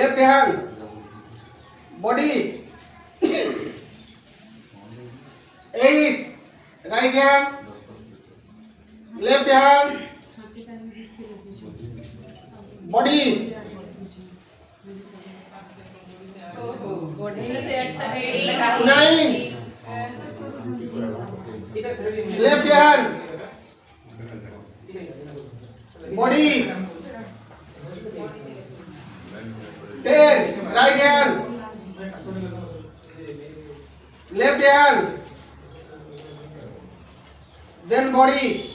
left hand, body, 8, right hand, left hand, body, 9, left hand, body, 10, right hand, left hand, then body,